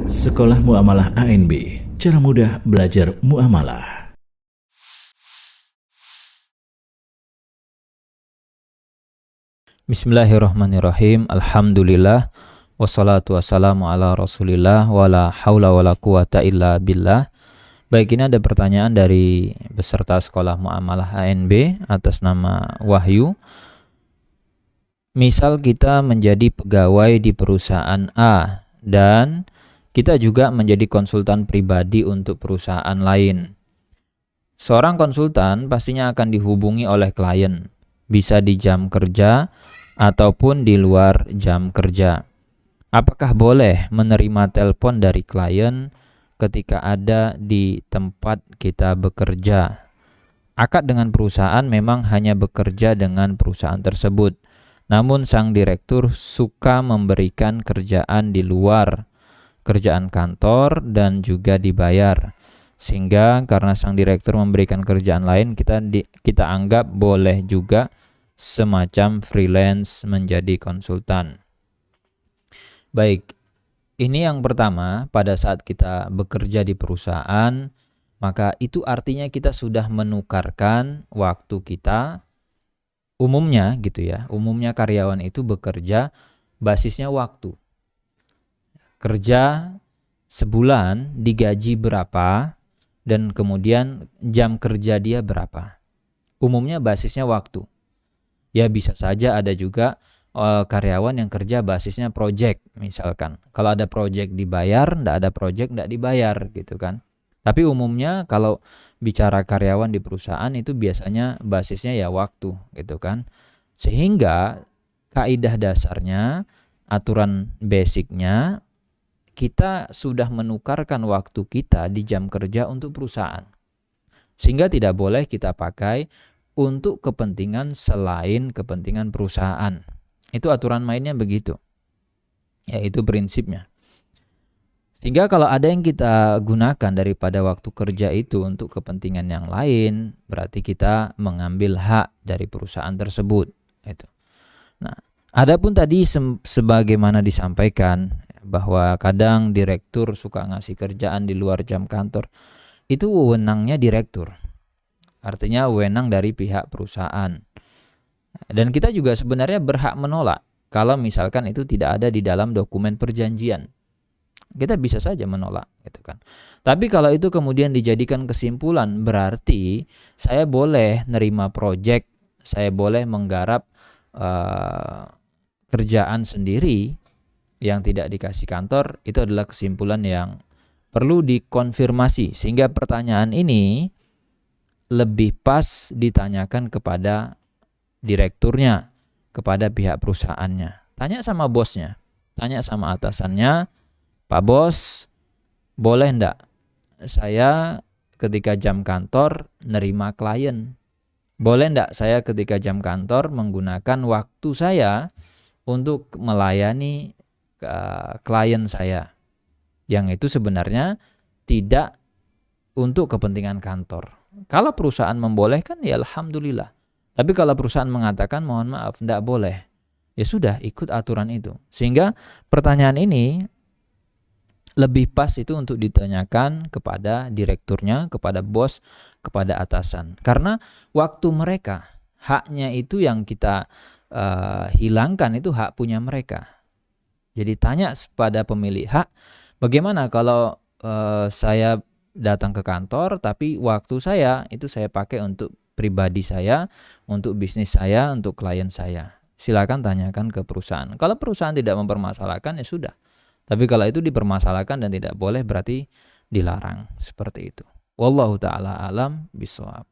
Sekolah Muamalah ANB, cara mudah belajar muamalah. Bismillahirrahmanirrahim. Alhamdulillah. Wassalatu wassalamu ala rasulillah. Wala hawla wala quwata illa billah. Baik, ini ada pertanyaan dari peserta Sekolah Muamalah ANB atas nama Wahyu. Misal kita menjadi pegawai di perusahaan A dan kita juga menjadi konsultan pribadi untuk perusahaan lain. Seorang konsultan pastinya akan dihubungi oleh klien, bisa di jam kerja ataupun di luar jam kerja. Apakah boleh menerima telepon dari klien ketika ada di tempat kita bekerja? Akad dengan perusahaan memang hanya bekerja dengan perusahaan tersebut. Namun sang direktur suka memberikan kerjaan di luar kerjaan kantor dan juga dibayar. Sehingga karena sang direktur memberikan kerjaan lain, kita anggap boleh juga semacam freelance menjadi konsultan. Baik, ini yang pertama, pada saat kita bekerja di perusahaan, maka itu artinya kita sudah menukarkan waktu kita. Umumnya gitu ya, umumnya karyawan itu bekerja basisnya waktu. Kerja sebulan digaji berapa dan kemudian jam kerja dia berapa. Umumnya basisnya waktu. Ya bisa saja ada juga karyawan yang kerja basisnya project misalkan. Kalau ada project dibayar, enggak ada project enggak dibayar gitu kan. Tapi umumnya kalau bicara karyawan di perusahaan itu biasanya basisnya ya waktu gitu kan. Sehingga kaidah dasarnya, aturan basicnya, kita sudah menukarkan waktu kita di jam kerja untuk perusahaan. Sehingga tidak boleh kita pakai untuk kepentingan selain kepentingan perusahaan. Itu aturan mainnya begitu. Ya, itu prinsipnya. Sehingga kalau ada yang kita gunakan daripada waktu kerja itu untuk kepentingan yang lain, berarti kita mengambil hak dari perusahaan tersebut. Itu. Nah, adapun tadi sebagaimana disampaikan bahwa kadang direktur suka ngasih kerjaan di luar jam kantor, itu wewenangnya direktur. Artinya wewenang dari pihak perusahaan. Dan kita juga sebenarnya berhak menolak kalau misalkan itu tidak ada di dalam dokumen perjanjian. Kita bisa saja menolak gitu kan. Tapi kalau itu kemudian dijadikan kesimpulan, berarti saya boleh nerima project, saya boleh menggarap kerjaan sendiri yang tidak dikasih kantor, itu adalah kesimpulan yang perlu dikonfirmasi. Sehingga pertanyaan ini lebih pas ditanyakan kepada direkturnya, kepada pihak perusahaannya. Tanya sama bosnya, tanya sama atasannya, Pak Bos, boleh enggak saya ketika jam kantor nerima klien? Boleh enggak saya ketika jam kantor menggunakan waktu saya untuk melayani klien saya? Yang itu sebenarnya tidak untuk kepentingan kantor. Kalau perusahaan membolehkan, ya alhamdulillah. Tapi kalau perusahaan mengatakan mohon maaf, enggak boleh, ya sudah, ikut aturan itu. Sehingga pertanyaan ini lebih pas itu untuk ditanyakan kepada direkturnya, kepada bos, kepada atasan. Karena waktu mereka, haknya itu yang kita hilangkan, itu hak punya mereka. Jadi tanya pada pemilik hak, bagaimana kalau saya datang ke kantor tapi waktu saya itu saya pakai untuk pribadi saya, untuk bisnis saya, untuk klien saya. Silakan tanyakan ke perusahaan. Kalau perusahaan tidak mempermasalahkan, ya sudah. Tapi kalau itu dipermasalahkan dan tidak boleh, berarti dilarang. Seperti itu. Wallahu ta'ala alam bishawab.